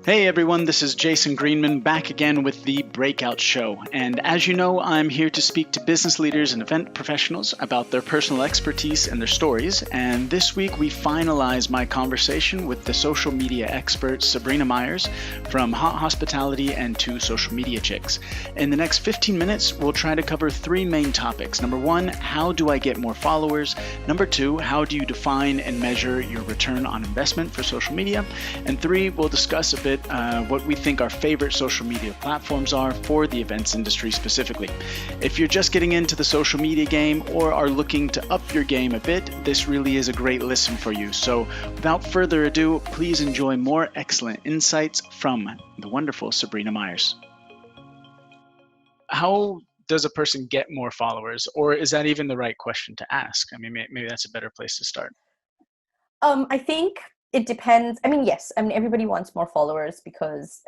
Hey everyone, this is Jason Greenman back again with the Breakouts show. And as you know, I'm here to speak to business leaders and event professionals about their personal expertise and their stories. And this week we finalize my conversation with the social media expert Sabrina Meyers from Hot Hospitality and Two Social Media Chicks. In the next 15 minutes, we'll try to cover three main topics. Number one, how do I get more followers? Number two, how do you define and measure your return on investment for social media? And three, we'll discuss a bit what we think our favorite social media platforms are for the events industry specifically. If you're just getting into the social media game or are looking to up your game a bit, this really is a great listen for you. So without further ado, please enjoy more excellent insights from the wonderful Sabrina Meyers. How does a person get more followers, or is that even the right question to ask? I mean, maybe that's a better place to start. I think it depends. I mean, yes. I mean, everybody wants more followers because,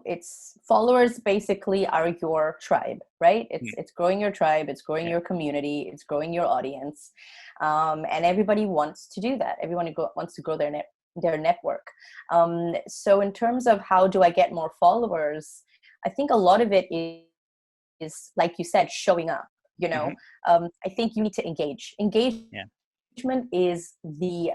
it's followers basically are your tribe, right? It's growing your tribe. It's growing your community. It's growing your audience. And everybody wants to do that. Everyone wants to grow their network. So in terms of how do I get more followers, I think a lot of it is like you said, showing up, I think you need to engage. Engagement is the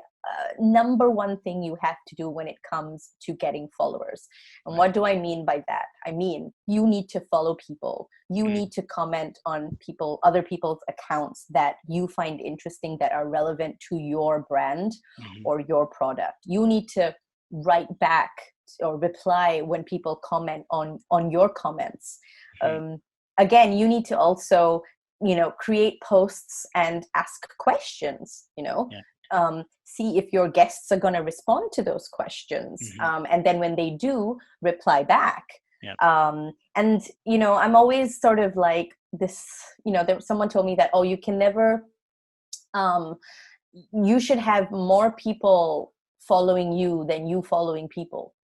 number one thing you have to do when it comes to getting followers. And what do I mean by that? I mean, you need to follow people. You need to comment on other people's accounts that you find interesting, that are relevant to your brand or your product. You need to write back or reply when people comment on your comments. Again, you need to also, create posts and ask questions, see if your guests are going to respond to those questions. And then when they do, reply back. And, I'm always sort of like this, someone told me that, you can never, you should have more people following you than you following people.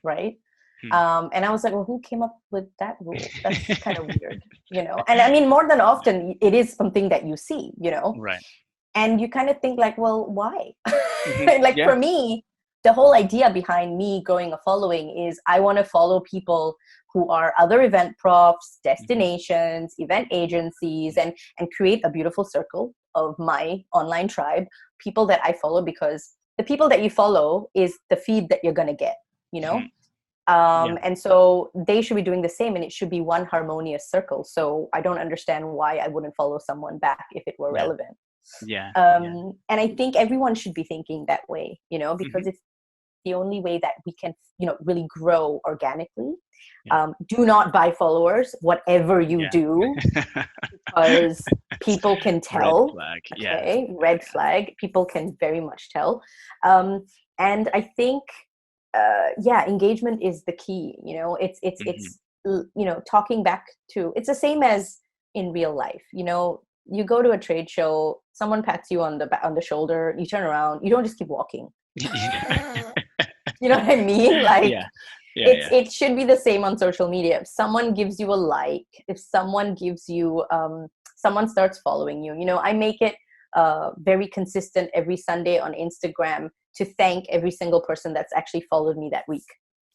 Right. And I was like, well, who came up with that rule? That's kind of weird, and I mean, more than often it is something that you see, Right. And you kind of think like, well, why? For me, the whole idea behind me growing a following is I want to follow people who are other event profs, destinations, event agencies, and create a beautiful circle of my online tribe, people that I follow, because the people that you follow is the feed that you're going to get, and so they should be doing the same, and it should be one harmonious circle. So I don't understand why I wouldn't follow someone back if it were relevant. And I think everyone should be thinking that way, because it's the only way that we can, really grow organically. Do not buy followers, whatever you do, because people can tell. Red flag. Red flag. People can very much tell. And I think, engagement is the key. It's talking back to. It's the same as in real life. You go to a trade show, someone pats you on the shoulder, you turn around, you don't just keep walking. You know what I mean? Like, it should be the same on social media. If someone gives you a like, if someone gives you, someone starts following you, I make it very consistent every Sunday on Instagram to thank every single person that's actually followed me that week.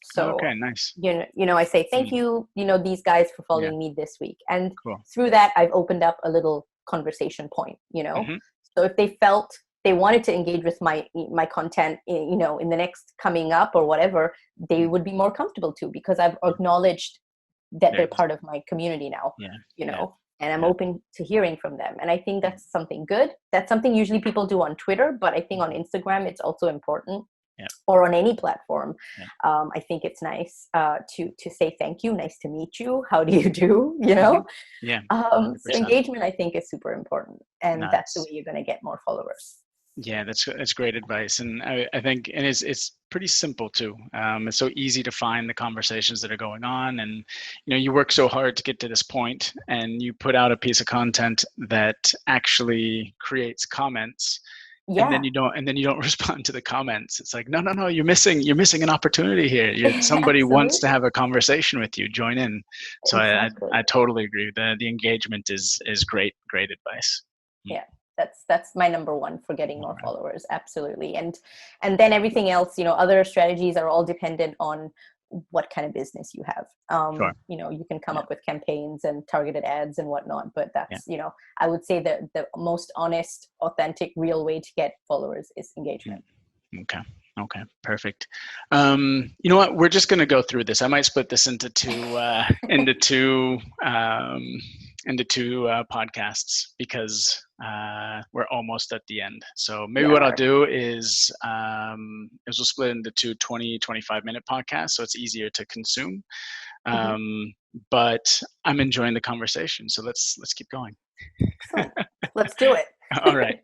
So, okay, nice. I say, thank you, these guys for following me this week. And through that, I've opened up a little conversation point, So if they felt they wanted to engage with my content, in the next coming up or whatever, they would be more comfortable to, because I've acknowledged that they're part of my community now, and I'm open to hearing from them. And I think that's something good. That's something usually people do on Twitter, but I think on Instagram, it's also important. Or on any platform. I think it's nice to say thank you, nice to meet you, how do you do, So engagement, I think, is super important, and that's the way you're going to get more followers. Yeah, that's great advice, and I think, and it's pretty simple too. It's so easy to find the conversations that are going on, and you work so hard to get to this point, and you put out a piece of content that actually creates comments. And then you don't respond to the comments. It's like, no, you're missing an opportunity here. Somebody wants to have a conversation with you. Join in. So exactly. I totally agree. The engagement is great advice. Yeah, That's my number one for getting more followers. Absolutely. And then everything else, other strategies are all dependent on what kind of business you have. Sure. You can come up with campaigns and targeted ads and whatnot, but that's, I would say that the most honest, authentic, real way to get followers is engagement. Okay, perfect. You know what? We're just going to go through this. I might split this into two podcasts because we're almost at the end. So maybe what I'll do is we'll split into two 20-25-minute podcasts, so it's easier to consume. But I'm enjoying the conversation, so let's keep going. Excellent. Let's do it. All right.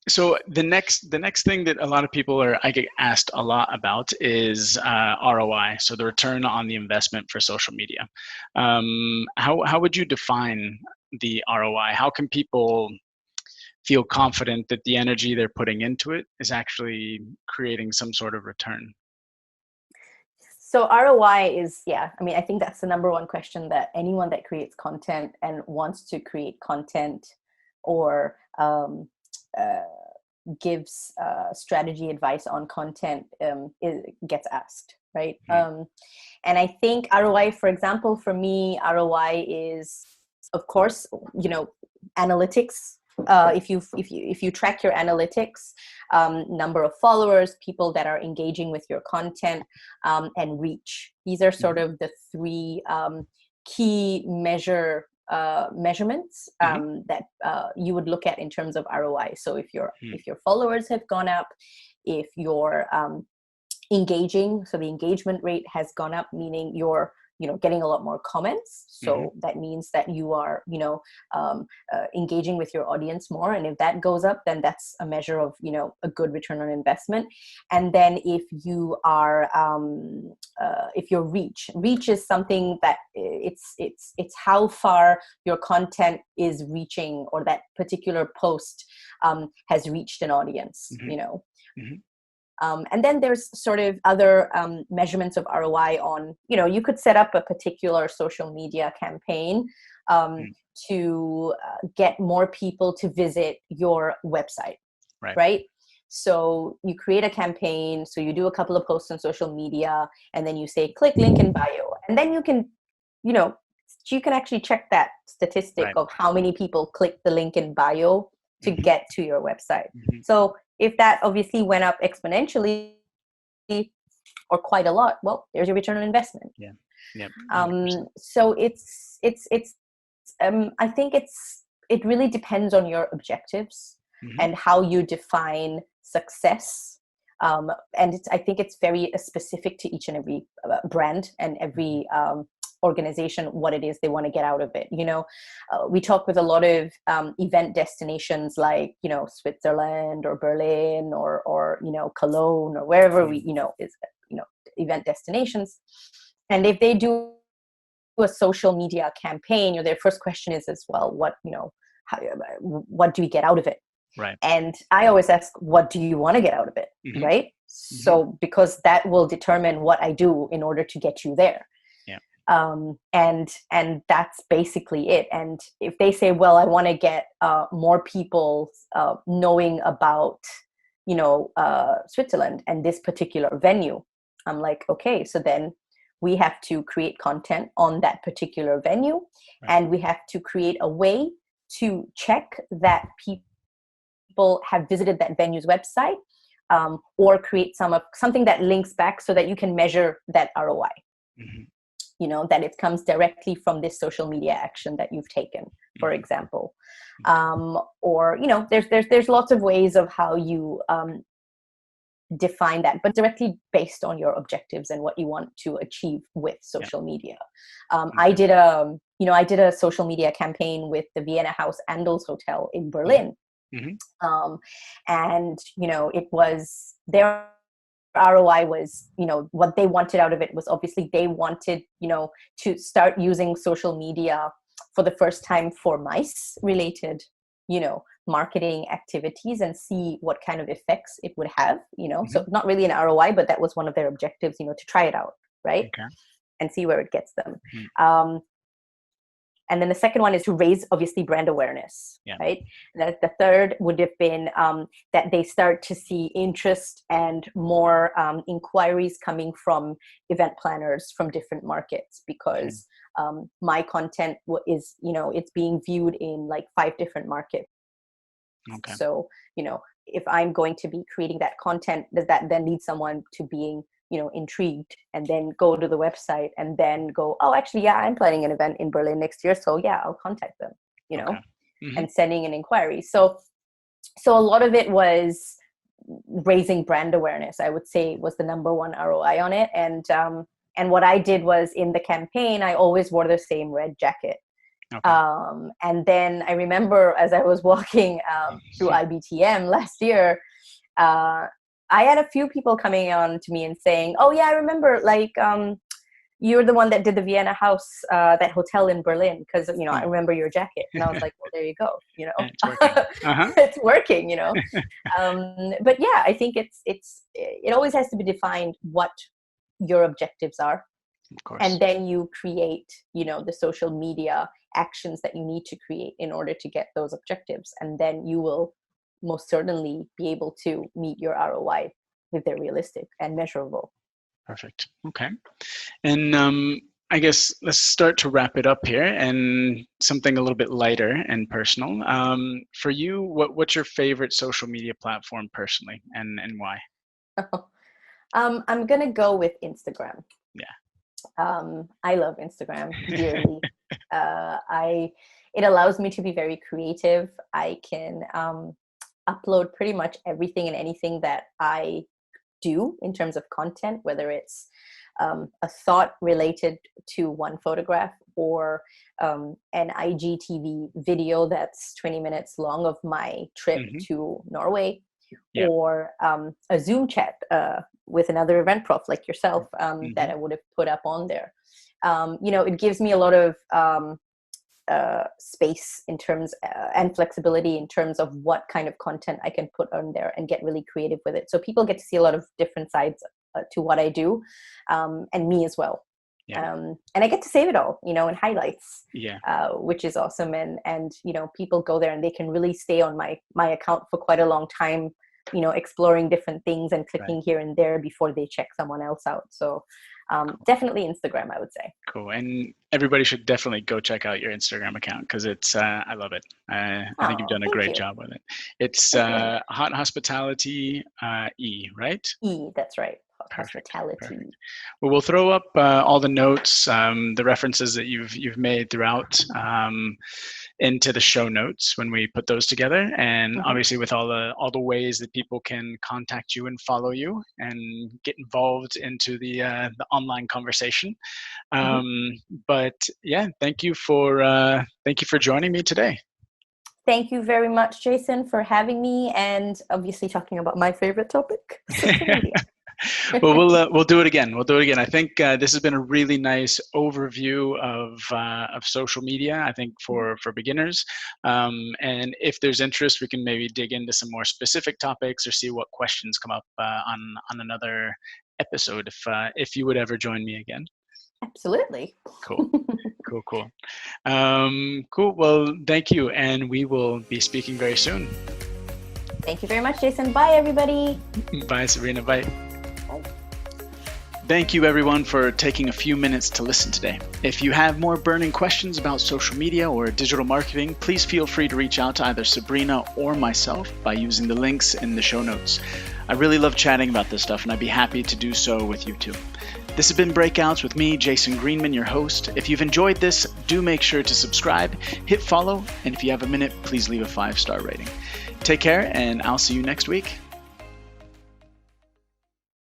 So the next thing that a lot of people I get asked a lot about is ROI. So the return on the investment for social media. How would you define the ROI? How can people feel confident that the energy they're putting into it is actually creating some sort of return? So ROI is, I think that's the number one question that anyone that creates content and wants to create content or gives strategy advice on content gets asked, right? And I think ROI, for example, for me, ROI is, of course, analytics. If you track your analytics, number of followers, people that are engaging with your content, and reach. These are sort of the three key measurements that you would look at in terms of ROI. So if your followers have gone up, if you're engaging, so the engagement rate has gone up, meaning you're getting a lot more comments. So that means that you are engaging with your audience more, and if that goes up, then that's a measure of a good return on investment. And then if you are if your reach is something that it's how far your content is reaching, or that particular post has reached an audience. And then there's sort of other measurements of ROI on, you could set up a particular social media campaign to get more people to visit your website, right? So you create a campaign, so you do a couple of posts on social media, and then you say, click link in bio. And then you can actually check that statistic of how many people click the link in bio to get to your website. So if that obviously went up exponentially or quite a lot, well, there's your return on investment. So it's I think it really depends on your objectives and how you define success. And I think it's very specific to each and every brand and every organization, what it is they want to get out of it. We talk with a lot of event destinations like Switzerland or Berlin or Cologne or wherever we is event destinations, and if they do a social media campaign, their first question is as well, what do we get out of it? And I always ask, what do you want to get out of it? Right? So because that will determine what I do in order to get you there. And that's basically it. And if they say, well, I want to get more people knowing about, Switzerland and this particular venue, I'm like, okay, so then we have to create content on that particular venue, and we have to create a way to check that people have visited that venue's website, or create something that links back so that you can measure that ROI. That it comes directly from this social media action that you've taken, for example. Or, there's lots of ways of how you define that, but directly based on your objectives and what you want to achieve with social media. I did a social media campaign with the Vienna House Andels Hotel in Berlin. And, it was their ROI was, what they wanted out of it was obviously they wanted, to start using social media for the first time for mice related, marketing activities and see what kind of effects it would have, so not really an ROI, but that was one of their objectives, to try it out. Right. And see where it gets them. And then the second one is to raise, obviously, brand awareness, right? The third would have been that they start to see interest and more inquiries coming from event planners from different markets, because my content is, it's being viewed in like 5 different markets. Okay. So, if I'm going to be creating that content, does that then lead someone to being intrigued, and then go to the website and then go, oh, actually, yeah, I'm planning an event in Berlin next year, so yeah, I'll contact them, Okay. Mm-hmm. and sending an inquiry. So a lot of it was raising brand awareness, I would say, was the number one ROI on it. And what I did was, in the campaign, I always wore the same red jacket. Okay. And then I remember, as I was walking through IBTM last year, I had a few people coming on to me and saying, oh yeah, I remember, like, you're the one that did the Vienna House, that hotel in Berlin, because, I remember your jacket. And I was like, well, there you go, It's working. Uh-huh. It's working, But yeah, I think it always has to be defined what your objectives are. Of course. And then you create, the social media actions that you need to create in order to get those objectives. And then you will most certainly be able to meet your ROI if they're realistic and measurable. Perfect. Okay. And I guess let's start to wrap it up here, and something a little bit lighter and personal. For you, what's your favorite social media platform personally, and why? I'm going to go with Instagram. Yeah. I love Instagram dearly. It allows me to be very creative. I can upload pretty much everything and anything that I do in terms of content, whether it's a thought related to one photograph, or an IGTV video that's 20 minutes long of my trip to Norway, or a Zoom chat with another event prof like yourself that I would have put up on there. It gives me a lot of space in terms and flexibility in terms of what kind of content I can put on there and get really creative with it. So people get to see a lot of different sides to what I do, and me as well. Yeah. And I get to save it all, in highlights, which is awesome. And people go there and they can really stay on my account for quite a long time, exploring different things and clicking here and there before they check someone else out. So definitely Instagram, I would say. Cool. And everybody should definitely go check out your Instagram account, because it's I love it. I think you've done a great job with it. It's Hot Hospitality E, right? E, that's right. Perfect. Hospitality. Perfect. Well, we'll throw up all the notes, the references that you've made throughout, into the show notes when we put those together, and obviously with all the ways that people can contact you and follow you and get involved into the online conversation. But yeah, thank you for joining me today. Thank you very much, Jason, for having me, and obviously talking about my favorite topic. Well, we'll do it again. I think this has been a really nice overview of social media, I think, for beginners. And if there's interest, we can maybe dig into some more specific topics, or see what questions come up on another episode, if you would ever join me again. Absolutely. Cool. Cool. Well, thank you, and we will be speaking very soon. Thank you very much, Jason. Bye, everybody. Bye, Sabrina. Bye. Thank you, everyone, for taking a few minutes to listen today. If you have more burning questions about social media or digital marketing, please feel free to reach out to either Sabrina or myself by using the links in the show notes. I really love chatting about this stuff, and I'd be happy to do so with you too. This has been Breakouts with me, Jason Greenman, your host. If you've enjoyed this, do make sure to subscribe, hit follow, and if you have a minute, please leave a 5-star rating. Take care, and I'll see you next week.